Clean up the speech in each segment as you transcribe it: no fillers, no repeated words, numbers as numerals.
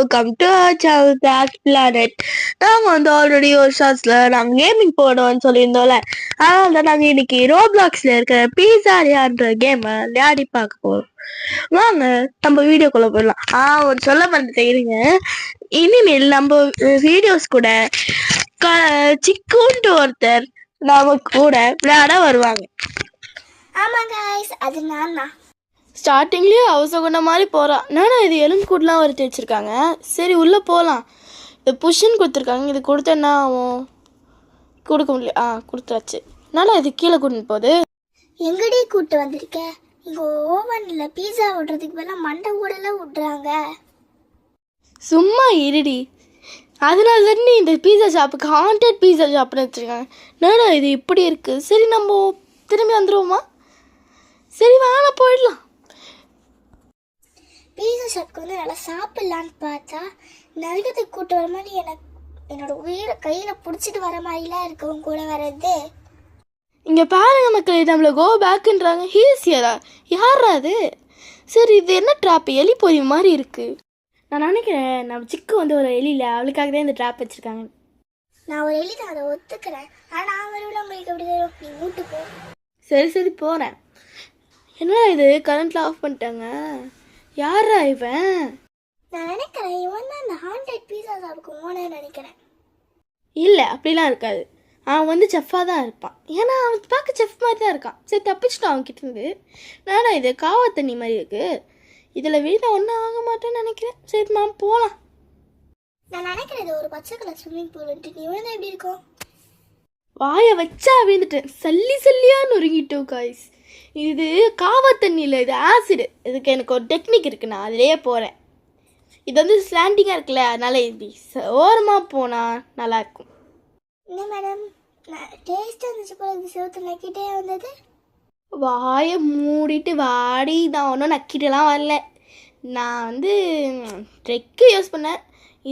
Welcome to our channel planet. நாங்கள் வந்து already ஒரு ஷார்ட்ஸில் நாங்கள் கேமிங் போடுவோம்னு சொல்லியிருந்தோம்ல. அதனால தான் நாங்கள் இன்னைக்கு ரோப்ளாக்ஸில் இருக்கிற பீஸாரியான்ற கேமை விளையாடி பார்க்க போகிறோம். வாங்க நம்ம வீடியோக்குள்ளே போயிடலாம். ஒரு சொல்ல பண்ணிட்டு இருங்க. இனிமேல் நம்ம வீடியோஸ் கூட சிக்குன்ட்டு ஒருத்தர் நம்ம கூட விளையாட வருவாங்க. ஆமாம் கைஸ், அது நான் தான். ஸ்டார்டிங்லேயே அவசகுண்ட மாதிரி போகிறான். நானா இது எலும்பு கூடலாம் வறுத்து வச்சுருக்காங்க. சரி உள்ளே போகலாம். இது புஷ்ஷுன்னு கொடுத்துருக்காங்க. இது கொடுத்தா என்ன ஆகும்? கொடுக்க முடியல. கொடுத்தாச்சு. நல்லா இது கீழே கூட்டின்னு போகுது. எங்கடி கூப்பிட்டு வந்திருக்க? இங்கே ஓவனில் பீஸா விடுறதுக்கு பதிலாக மண்டை கூடலாம் விட்றாங்க. சும்மா இருடி. அதனால தான் இந்த பீஸா ஷாப்புக்கு ஹாண்டட் பீஸா ஷாப்னு வச்சுருக்காங்க. நானா இது இப்படி இருக்குது. சரி நம்ம திரும்பி வந்துடுவோமா? சரி வாங்க போயிடலாம். பீஸா ஷாப்புக்கு வந்து நல்லா சாப்பிட்லான்னு பார்த்தா நரகத்துக்கு கூட்டு வர மாதிரி என்னோட உயிரை கையில் பிடிச்சிட்டு வர மாதிரிலாம் இருக்கவங்க கூட வர்றது. இங்கே பாருங்க மக்கள், நம்மளை கோ பேக்குன்றாங்க. ஈஸியரா யாரா அது? சரி இது என்ன ட்ராப்? எலி பொறி மாதிரி இருக்குது. நான் நினைக்கிறேன் நம்ம சிக்கு வந்து ஒரு எலியில் அவளுக்காக தான் இந்த ட்ராப் வச்சுருக்காங்க. நான் ஒரு எலி தான், அதை ஒத்துக்கிறேன். ஆனால் நான் வருவேன் உங்களுக்கு எப்படி தரும்? நீ வீட்டு போ. சரி போகிறேன். என்ன இது கரண்ட்டில் ஆஃப் பண்ணிட்டாங்க? யாரா இவன்? நான் நினைக்கிறேன் இவன் தான் இந்த ஹாண்டட் பீஸா ஷாப்புக்கு ஓனர் நினைக்கிறேன். இல்லை அப்படிலாம் இருக்காது. அவன் வந்து செஃப்பாக தான் இருப்பான். ஏன்னா அவன் பார்க்க செஃப் மாதிரி தான் இருக்கான். சரி தப்பிச்சிட்டான் அவன்கிட்ட இருந்து. நானா இது காவா தண்ணி மாதிரி இருக்குது. இதில் வீட்டில் ஒன்றும் ஆக மாட்டேன்னு நினைக்கிறேன். சரி நான் போகலாம். நான் நினைக்கிறேன் இது ஒரு பச்சை கலர் ஸ்விம்மிங் பூல். நீ விழுந்தா எப்படி இருக்கும்? வாயை வச்சா விழுந்துட்டேன். சல்லியாக நொறுங்கிட்டோம் காய்ஸ். இது காவா தண்ணியில், இது ஆசிடு. இதுக்கு எனக்கு ஒரு டெக்னிக் இருக்குது. நான் அதிலே போகிறேன். இது வந்து ஸ்லாண்டிங்காக இருக்குல்ல, அதனால் இப்படி ஓரமாக போனால் நல்லாயிருக்கும். என்ன மேடம், டேஸ்ட்டாக இருந்துச்சு போல. இது செவத்து நக்கிட்டே வந்தது. வாயை மூடிட்டு வாடி. நான் ஒன்றும் நக்கிட்டெல்லாம் வரல. நான் வந்து ட்ரெக்கு யூஸ் பண்ணேன்.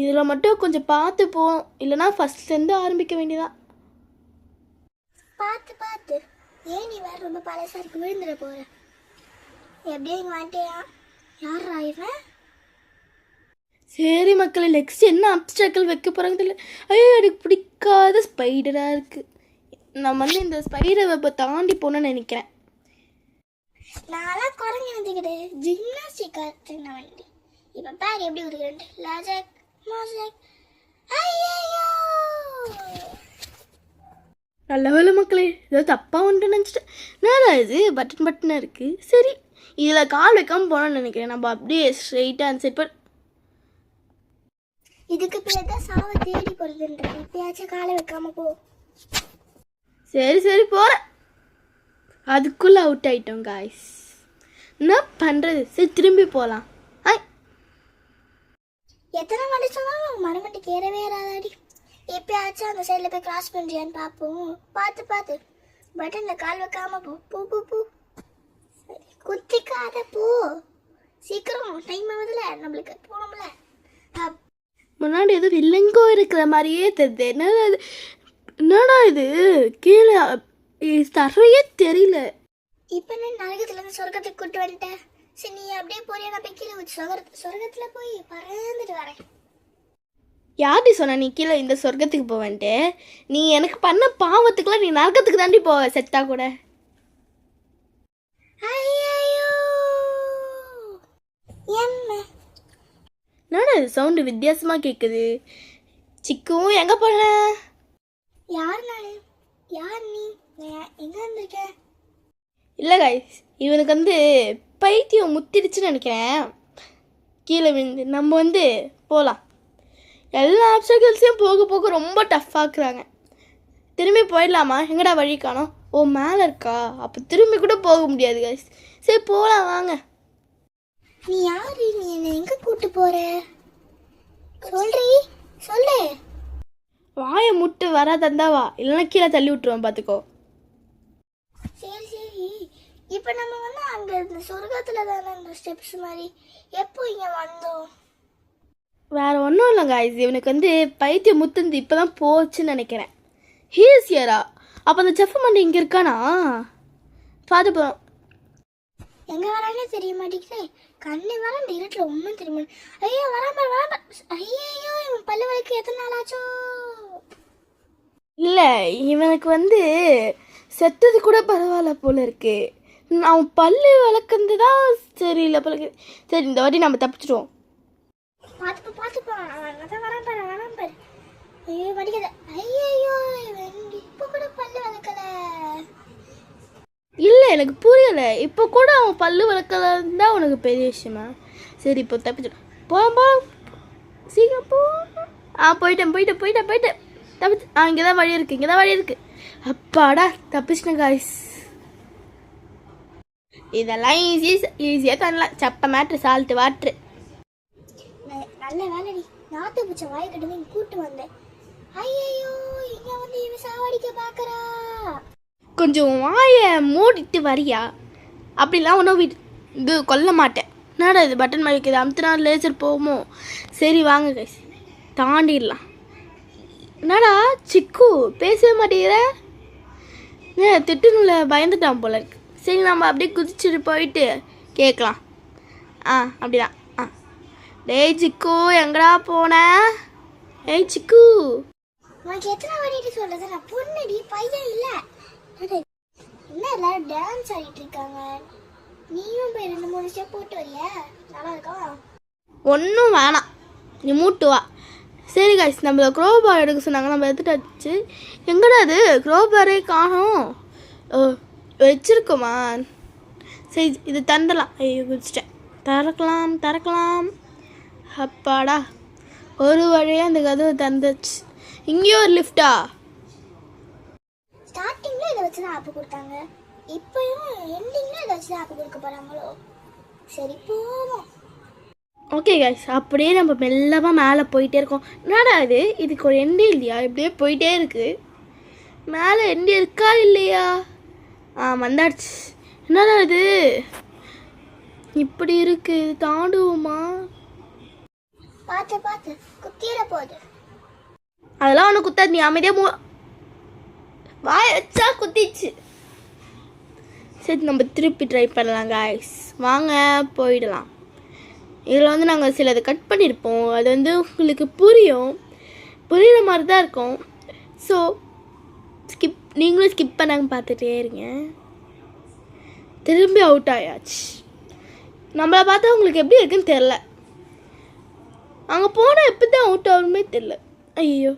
இதில் மட்டும் கொஞ்சம் பார்த்து போகும். இல்லைனா ஃபஸ்ட்லேருந்து ஆரம்பிக்க வேண்டியதான். பார்த்து ஏன் நீ வேறு ரொம்ப பழசாக இருக்கு, விழுந்துட போகிற. எப்படியும் இங்கே வந்துட்டியா? யார் ஆயிடுறேன்? சரி மக்களே, நெக்ஸ்ட் என்ன அப்ஸ்ட்ரக்கிள் வைக்க போகிறாங்க தெரியல. ஐயோ எனக்கு பிடிக்காத ஸ்பைடராக இருக்குது. நான் வந்து இந்த ஸ்பைடர் வெப்பை தாண்டி போகணுன்னு நினைக்கிறேன். நான்லாம் குரங்கு நினைச்சுக்கிட்டு ஜிம்னாஸ்டிக் கற்றுன வண்டி. இப்போ பேர் எப்படி கொடுக்குறேன்? லாஜக் மாஜக். ஐயோ நல்ல வேலை மக்களே, ஏதோ தப்பாக வந்துட்டு நினச்சிட்டேன். நேரம் இது பட்டனாக இருக்குது. சரி இதில் கால் வைக்காமல் போனோன்னு நினைக்கிறேன். நம்ம அப்படியே ஸ்ட்ரெயிட்டாக அந்த செட் இதுக்கு பேர் தான் சாவை தேடி போகிறதுன்ற. இப்பயாச்சும் காலை வைக்காம போ. சரி போகிறேன். அதுக்குள்ளே அவுட் ஆகிட்டோம் காய்ஸ். என்ன பண்ணுறது? சரி திரும்பி போகலாம். எத்தனை வாட்டி சொன்னாலும் மரமட்டுக்கு ஏறவே ஏறாதாடி. எப்பயாச்சும் அந்த சைடில் போய் கிராஸ் பண்ணுறியான்னு பார்ப்போம். பார்த்து பட்டனில் கால் வைக்காம போ. சரி குத்திக்காத போ. சீக்கிரம் டைம் ஆகுதுல, நம்மளுக்கு போகணும்ல. முன்னாடி எதுவும் வில்லங்கோ இருக்கிற மாதிரியே தெரியுது. என்னடா இது கீழே தரையே தெரியல. இப்போ நான் நரகத்துலேருந்து சொர்க்கத்துக்கு கூட்டு வந்துட்டேன். சரி நீ அப்படியே போறியா? நான் போய் கீழே சொர்க்கத்தில் போய் பறந்துட்டு வரேன். யார்டி சொன்ன நீ கீழே இந்த சொர்க்கத்துக்கு போவேன்ட்டு? நீ எனக்கு பண்ண பாவத்துக்குலாம் நீ நரகத்துக்கு தாண்டி போவ செத்தா கூட. என்னடா இது சவுண்டு வித்தியாசமாக கேட்குது? சிக்கும் எங்கே போன? யார் நீ? எங்கே வந்திருக்க? இல்லை காய்ஸ், இவனுக்கு வந்து பைத்தியம் முத்திடுச்சுன்னு நினைக்கிறேன். கீழே விழுந்து நம்ம வந்து போகலாம். எல்லா ஆப்ஸ்டக்கிள்ஸையும் போக ரொம்ப டஃப்பாக்குறாங்க. திரும்பி போயிடலாமா? எங்கடா வழி காணோம்? ஓ மேலே இருக்கா? அப்போ திரும்பி கூட போக முடியாது காய்ஸ். சரி போகலாம் வாங்க. நீ யாரு? நீ என்னை எங்கே கூட்டு போகிற? சொல்லு. வாயை முட்டு வராதந்தா வா, இல்லைன்னா கீழே தள்ளி விட்டுருவோம் பார்த்துக்கோ. சரி இப்போ நம்ம வந்து அங்கே இந்த சொர்க்கத்தில் தானே இந்த ஸ்டெப்ஸ் மாதிரி. எப்போ இங்கே வந்தோம்? வேறு ஒன்றும் இல்லை காய்ஸ், இவனுக்கு வந்து பைத்தியம் முத்துந்து இப்போ தான் போச்சுன்னு நினைக்கிறேன். ஈஸியரா? அப்போ அந்த செஃப் மண்டை இங்கே இருக்கானா? பார்த்து போகிறோம். எங்கே வரானே தெரிய மாட்டேங்குது. கண்ணு வேற இந்த இருட்டில் ஒன்றும் தெரிய மாட்டேங்குது. ஐயோ வராம ஐயோ இவன் பல்லு வலிக்கு எத்தனை நாள் ஆச்சோ? இல்லை, இவனுக்கு வந்து செத்தது கூட பரவாயில்ல போல இருக்கு. அவன் பல்லு வளர்க்கறது தான் சரியில்லை போல இருக்கு. சரி, இந்த வாட்டி நம்ம தப்பிச்சிடுவோம். பார்த்துப்போ அதான் வரான் பாரு. ஐயோ வலிக்குது. ஐயோ இவன் இப்போ கூட பல்லு வளர்க்கல. இல்லை, எனக்கு புரியலை. இப்போ கூட அவன் பல்லு வளர்க்கலன்னு தான் உனக்கு பெரிய விஷயமா? சரி, இப்போ தப்பிச்சிடும். போ சீக்கிரம் போ. போயிட்டேன் தப்பிச்சு. இங்கே தான் வழி இருக்குது. அப்பாடா, தப்பிச்சிட்டேன் காய்ஸ். இதெல்லாம் ஈஸியாக தரலாம். சப்ப மேட்ரு, சால்ட்டு வாட்ரு. நல்ல வேலைடி, நாத்து பூச்சை வாயை கட்டுமே கூட்டு வந்தேன். ஐயோ இங்க வந்து இவன் சாவடிக்க பார்க்கறா. கொஞ்சம் வாயை மூடிட்டு வரியா? அப்படிலாம் ஒன்றும் இது கொல்ல மாட்டேன். என்னடா இது பட்டன் மாதிரி இருக்குது, அமுத்துனா லேசர் போகுமோ? சரி வாங்க கைஸ், தாண்டிடலாம். என்னடா சிக்கு பேசவே மாட்டேங்கிற? திட்டுனுல பயந்துட்டான் போல இருக்கு. சரி, நம்ம அப்படியே குதிச்சுட்டு போயிட்டு கேட்கலாம். அப்படிதான். டேய் சிக்கு, எங்கடா போன? ஏய் சிக்கு, உனக்கு எத்தனை வாட்டிட்டு சொல்றது? நான் பொண்ணுடி, பையன் இல்ல. என்ன எல்லாரும் டான்ஸ் ஆடிட்டு இருக்காங்க, நீயும் போய் 2-3 ஸ்டெப் போட்டு வரியா? நல்லா இருக்கா? ஒன்றும் வேணாம், நீ மூட்டு வா. சரி காய்ஸ், நம்மள க்ரோபார் எடுக்க சொன்னாங்க, நம்ம எடுத்துட்டாச்சு. எங்கடா அது க்ரோபாரே காணோம். வச்சிருக்கோமா? சரி, இது தந்துடலாம். ஐயோ குதிச்சிட்டேன். திறக்கலாம். அப்பாடா, ஒரு வழியாக அந்த கதவை திறந்துச்சு. இங்கேயும் ஒரு லிஃப்டா? ஸ்டார்டிங்ல இதை வச்சு தான் ஆப்பு கொடுத்தாங்க, இப்பயும் எண்டிங்ல இதை வச்சு தான் ஆப்பு கொடுக்க போறாங்களோ? சரி போவோம். ஓகே கைஸ், அப்படியே நம்ம மெல்லமாக மேலே போயிட்டே இருக்கோம். என்னடா இதுக்கு ஒரு எண்டு இல்லையா? இப்படியே போயிட்டே இருக்கு. மேலே எண்டு இருக்கா இல்லையா? வந்தாச்சு. என்னடா இது இப்படி இருக்கு? தாண்டுவோமா? பார்த்து குத்திர போகுது. அதெல்லாம் ஒன்று குத்தாது, நீ அமைதியாக வாய வச்சா குத்திச்சு. சரி, நம்ம திருப்பி ட்ரை பண்ணலாம் காய்ஸ். வாங்க போயிடலாம். இதில் வந்து நாங்கள் சிலதை கட் பண்ணியிருப்போம், அது வந்து உங்களுக்கு புரிகிற மாதிரி தான் இருக்கும். ஸோ நீங்களும் ஸ்கிப் பண்ணாங்க பார்த்துட்டே இருங்க. திரும்பி அவுட் ஆயாச்சு. நம்மளை பார்த்தா உங்களுக்கு எப்படி இருக்குன்னு தெரில. அங்கே போனால் எப்படி தான் அவுட் ஆகணுமே தெரில. ஐயோ,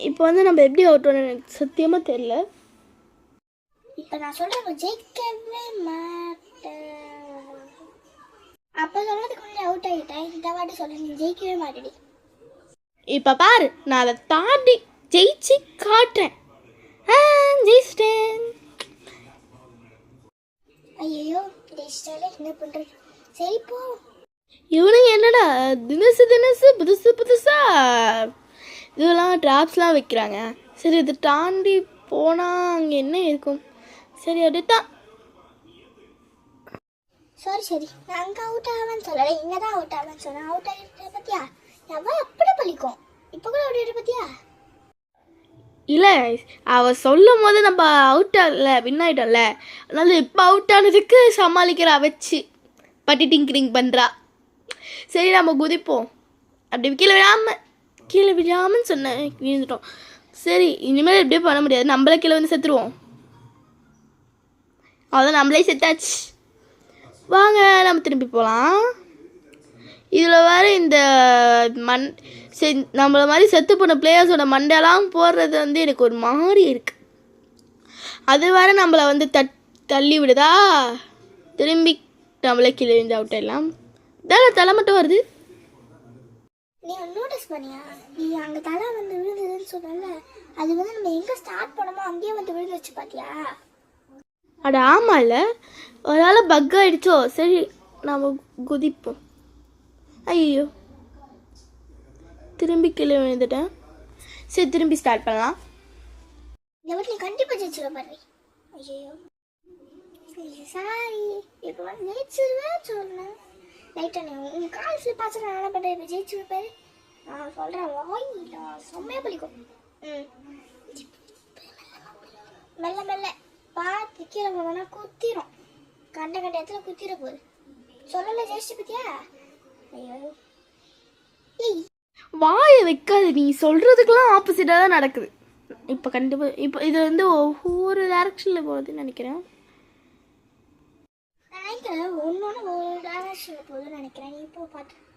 இப்போ வந்து நம்ம எப்படி அவுட் ஆகணும் எனக்கு சத்தியமாக தெரில. இப்போ நான் சொல்கிறேன் ஜெயிக்கவே மாட்டேன். அப்போ சொல்கிறதுக்கு முன்னாடி அவுட் ஆகிட்டேன். இந்த வாட்டி சொல்கிறேன், நீ ஜெயிக்கவே மாட்டேடி. இப்போ பாரு, நான் அதை தாண்டி ஜெயிச்சு காட்டுறேன். ஜெயிச்சிட்டேன். ஐயோ ஜெயிச்சிட்டாலே என்ன பண்ணுறது? சரி போ. இவனுங்க என்னடா தினசு புதுசா இதெல்லாம் ட்ராப்ஸ்லாம் வைக்கிறாங்க. சரி, இதை தாண்டி போனால் அங்கே என்ன இருக்கும்? சரி, அப்படித்தான். சரி நான் அங்கே அவுட் ஆவேன்னு சொல்லலை, இங்கே தான் அவுட் ஆவேன்னு சொன்னேன். அவுட் ஆகிட்டு பார்த்தியா? எவ்வளோ அப்படி பழிக்கும். இப்போ கூட அவுட் ஆகிட்டு பார்த்தியா? இல்லை, அவள் சொல்லும் போது நம்ம அவுட் ஆகல, வின் ஆகிட்டோம்ல. அதனால இப்போ அவுட் ஆனதுக்கு சமாளிக்கிறா வச்சு டிங்கிரிங் பண்ணுறா. சரி, நம்ம குதிப்போம். அப்படி கீழே விழாமன்னு சொன்னேன், விழுந்துட்டோம். சரி, இனிமேல் எப்படியும் பண்ண முடியாது, நம்மளே கீழே வந்து செத்துருவோம். அதான் நம்மளே செத்தாச்சு. வாங்க நம்ம திரும்பி போகலாம். இதில் வேறு இந்த நம்மள மாதிரி செத்து போன பிளேயர்ஸோட மண்டெல்லாம் போடுறது வந்து எனக்கு ஒரு மாதிரி இருக்குது. அது வேறு நம்மளை வந்து தள்ளி விடுதா. திரும்பி நம்மளே கீழே விழுந்து அவுட் ஆகிடலாம். தலை மட்டும் வருது. நீ நோட்டீஸ் பண்ணியா? நீ அங்கே தலை வந்து விழுந்ததுன்னு சொன்னல, அது வந்து நம்ம எங்கே ஸ்டார்ட் பண்ணமோ அங்கேயே வந்து விழுந்துச்சு பார்த்தியா? அட ஆமாம், இல்லை ஒரு ஆள் பக் ஆகிடுச்சோ. சரி, நம்ம குதிப்போம். ஐயோ, திரும்பி கீழே விழுந்துட்டேன். சரி, திரும்பி ஸ்டார்ட் பண்ணலாம். இந்த வாட்டி நீ கண்டிப்பாக ஜெயிச்சிட பாரு. ஐயோ சாரி, இப்போ வந்து ஜெயிச்சிருவேன் சொன்னேன். லைட்டாக நீ உங்கள் கால் ஸ்லிப் ஆச்சு, நான் என்ன பண்ணுறேன்? இப்போ ஜெயிச்சிருவேன் பாரு. நான் சொல்கிறேன், வாய் செம்மையாக பழிக்கும். மெல்ல பார்த்து கீழே போனோம்னா குத்திரும். கண்ட இடத்துல குத்திர போகுது. சொல்லல ஜெயிச்சு பத்தியா? ஐயோ ஏய் வாயை வைக்காது, நீ சொல்கிறதுக்கெல்லாம் ஆப்போசிட்டாக தான் நடக்குது. இப்போ கண்டிப்பாக இப்போ இது வந்து ஒவ்வொரு டேரக்ஷனில் போகுதுன்னு நினைக்கிறேன். நினைக்கிறேன் ஒன்னொன்று ஒரு டைரக்ஷனில் போகுதுன்னு நினைக்கிறேன். நீ இப்போ பார்த்து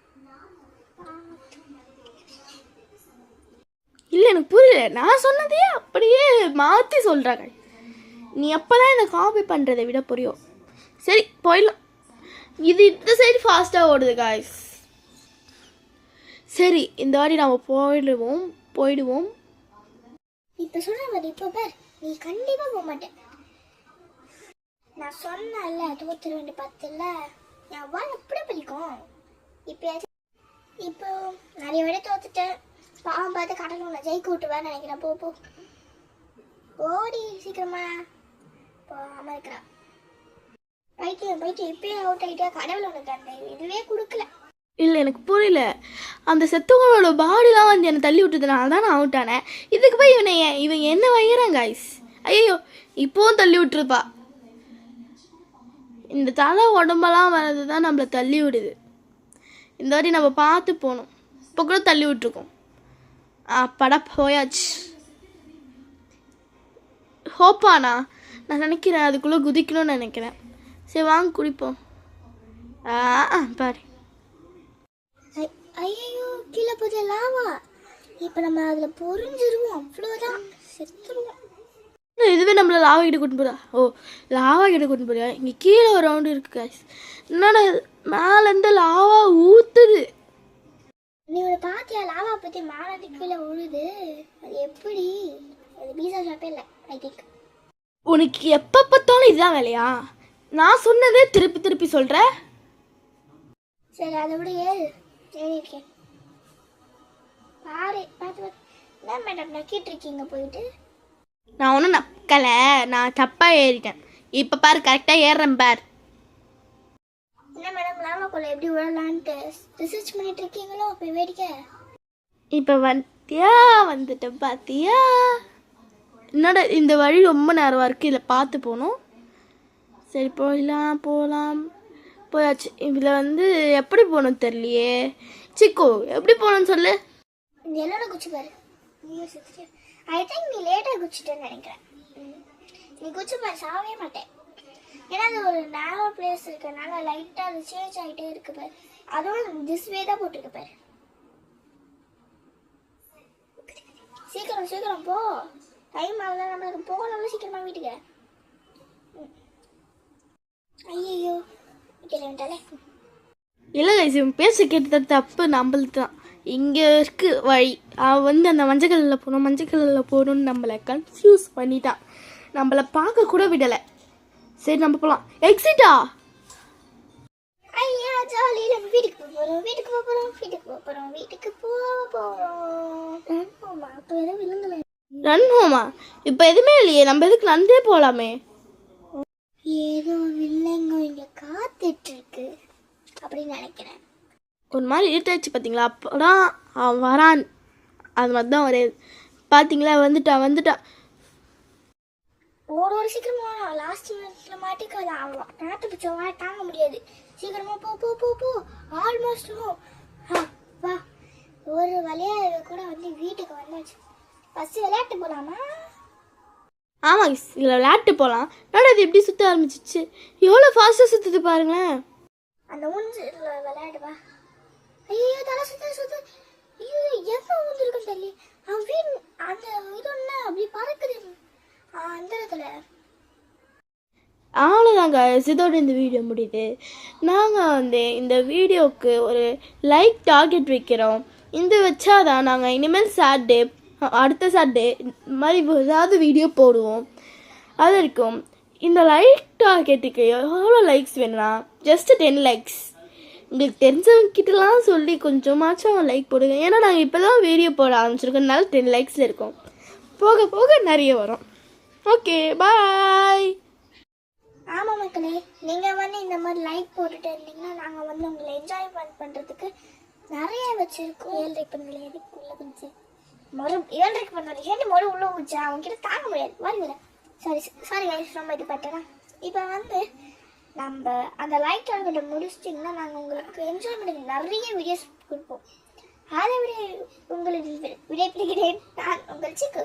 இல்லை எனக்கு புரியல, நான் சொன்னதையே அப்படியே மாற்றி சொல்கிறாங்க. நீ அப்போ தான் இந்த காப்பி பண்ணுறதை விட புரியும். சரி போயிடலாம். இது இந்த சைடு ஃபாஸ்ட்டாக ஓடுது காய்ஸ். சரி இந்த வாட்டி நாம் போயிடுவோம். இப்போ சொல்கிற மாதிரி இப்போ பார், நீ கண்டிப்பாக போக மாட்டேன். நான் சொன்னேன்ல தோத்துருவேன் பார்த்துல, என் வாழ் எப்படி பிடிக்கும். இப்போ நிறைய விட தோத்துட்டேன். பாவம் பார்த்து கடலும் உன்னை ஜெயிக்க விட்டுவேன்னு நினைக்கிறேன். போ ஓடி சீக்கிரமா போகாமல் இருக்கிறான். பைத்தியம் இப்பயே அவுட் ஆகிட்டா. கடவுள் உனக்கு அந்த இதுவே கொடுக்கல. இல்லை எனக்கு புரியல, அந்த செத்தவங்களோட பாடிலாம் வந்து என்னை தள்ளி விட்டதுனால தான் நான் அவுட் ஆனேன். இதுக்கு போய் இவன் என்ன வைக்கிறான் காய்ஸ். ஐயோ இப்போவும் தள்ளி விட்டுருப்பா. இந்த தலை உடம்பெல்லாம் வர்றது தான் நம்மளை தள்ளி விடுது. இந்த வாட்டி நம்ம பார்த்து போகணும். இப்போ கூட தள்ளி விட்டுருக்கோம். படா போயாச்சு. ஹோப்பாண்ணா நான் நினைக்கிறேன் அதுக்குள்ளே குதிக்கணும்னு நினைக்கிறேன். சரி வாங்க குடிப்போம். பாரு ஐயோ கீழே போதே லாவா. இப்போ நம்ம அதில் பொறிஞ்சிருவோம். அவ்வளோதான், செத்துருவோம். இதுவே நம்மள லாவா கிட்ட கூட்டு போதா? ஓ லாவா கிட்ட கூட்டு போறியா? இங்கே கீழே ஒரு ரவுண்டு இருக்கு காய்ஸ். என்னடா மேலேருந்து லாவா ஊற்றுது. நீ ஒரு பாத்தியா லாவா பற்றி மேலே கீழே உழுது? அது எப்படி? அது பீஸா ஷாப்பே இல்லை ஐ திங்க். உனக்கு எப்போ பார்த்தாலும் இதுதான் வேலையா? நான் சொன்னதே திருப்பி சொல்கிற. சரி அதை விட ஏறி இருக்கேன் பாரு. பார்த்து என்ன மேடம் நக்கிட்டு இருக்கீங்க போயிட்டு? நான் ஒன்றும் நக்கலை, நான் தப்பாக ஏறிட்டேன். இப்போ பாரு கரெக்டாக ஏறுறேன் பார். என்ன மேடம் லாமாக்குள்ள எப்படி விழலான்ட்டு ரிசர்ச் பண்ணிட்டு இருக்கீங்களோ? போய் வேடிக்கை. இப்போ வந்துட்டேன் பார்த்தியா? என்னோட இந்த வழி ரொம்ப நேரமாக இருக்குது, இதில் பார்த்து போகணும். சரி போகலாம். போயாச்சு. இதில் வந்து எப்படி போகணும் தெரியலையே. சிக்கோ எப்படி போகணும்னு சொல்லு. இந்த எல்லோட குச்சி பாரு. ஐ திங்க் நீ லேட்டாக குச்சிட்டேன்னு நினைக்கிறேன். நீ குச்சி பாரு, சாவே மாட்டேன். ஏன்னா அது ஒரு நேரோ பிளேஸ் இருக்கனால லைட்டாக அது சேஞ்ச் ஆகிட்டே இருக்கு பாரு. அதுவும் திஸ்வே தான் போட்டிருக்கு பாரு. சீக்கிரம் போ. டைம் ஆகுது, நம்மளுக்கு போகணும்ல சீக்கிரமா வீட்டுக்கு. ஐயோ கிளம்பிட்டாலே. இல்லை கைஸ் இவன் பேச கேட்டது தப்பு, நம்மளுக்கு தான். இங்கே இருக்கு வழி. அவன் வந்து அந்த மஞ்சள் கல்லில் போகணும்னு நம்மளை கன்ஃபியூஸ் பண்ணிட்டான். நம்மளை பார்க்க கூட விடலை. சரி நம்ம போகலாம். எக்ஸிட்டா? ஐயா ஜாலி. நம்ம வீட்டுக்கு போகிறோம். அப்போ எதுவும் விழுந்துல ரன் ஹோமா? இப்போ எதுவுமே இல்லையே, நம்ம எதுக்கு நடந்தே போகலாமே. ஏதோ வில்லங்க இங்கே காத்துட்டு இருக்கு அப்படின்னு நினைக்கிறேன். ஒரு மாதிரி இருட்டாச்சு பார்த்தீங்களா? அப்போதான் அவன் வரான். அது மாதிரி தான் வரையுது பார்த்தீங்களா? வந்துட்டான். ஒரு சீக்கிரமா லாஸ்ட் மினிட்ல மாட்டிக்காது. அவன் நாட்டு பிடிச்சவா தாங்க முடியாது. சீக்கிரமா போ. ஆல்மோஸ்ட் வா. ஒரு வழியாக கூட வந்து வீட்டுக்கு வந்தாச்சு. ஃபஸ்ட்டு விளையாட்டு போகலாமா? ஆமாம் இதில் விளையாட்டு போகலாம். நான் அது எப்படி சுற்ற ஆரம்பிச்சிச்சு. எவ்வளோ ஃபாஸ்ட்டாக சுற்றுது பாருங்களேன். அந்த ஊஞ்சு விளையாடுவா. ஐயோ தலை சுத்த. ஐயோ எவ்வளோ ஊந்துருக்கும் தள்ளி. அவன் வீடு அந்த இது ஒன்று அப்படி பறக்குது அந்த இடத்துல. அவ்வளோதாங்க, இதோட இந்த வீடியோ முடியுது. நாங்கள் வந்து இந்த வீடியோவுக்கு ஒரு லைக் டார்கெட் வைக்கிறோம். இந்த வச்சாதான் நாங்கள் இனிமேல் அடுத்த சாட்டர்டே இந்த மாதிரி ஏதாவது வீடியோ போடுவோம். அது இருக்கும். இந்த லைக் டார்கெட்டுக்கு எவ்வளோ லைக்ஸ் வேணும்னா ஜஸ்ட் 10 லைக்ஸ். உங்களுக்கு தெரிஞ்சவங்கிட்டலாம் சொல்லி கொஞ்சமாச்சும் லைக் போடுங்க. ஏன்னா நாங்கள் இப்போ தான் வீடியோ போட ஆரம்பிச்சிருக்கோம்னால 10 லைக்ஸில் இருக்கோம். போக நிறைய வரும். Okay bye. ஆமாம் மக்களே, நீங்கள் வந்து இந்த மாதிரி லைக் போட்டுட்டு இருந்தீங்கன்னா நாங்கள் வந்து உங்களை என்ஜாய் பண்ணுறதுக்கு நிறைய வச்சுருக்கோம். 7 பண்ணல எதுக்குள்ளே குதிச்சு 7 பண்ணல ஏன் உள்ளே குதிச்சா அவங்ககிட்ட தாங்க முடியாது. வாங்க சாரி கைஸ், ரொம்ப இது பட்டேனா. இப்போ வந்து நம்ம அந்த லைக் டார்கெட்டை முடிச்சிட்டிங்கன்னா நாங்கள் உங்களுக்கு என்ஜாய்மெண்ட் நிறைய வீடியோஸ் கொடுப்போம். அதை விட உங்களுக்கு விடைபெறுகிறேன். நான் உங்கள் சிக்கு.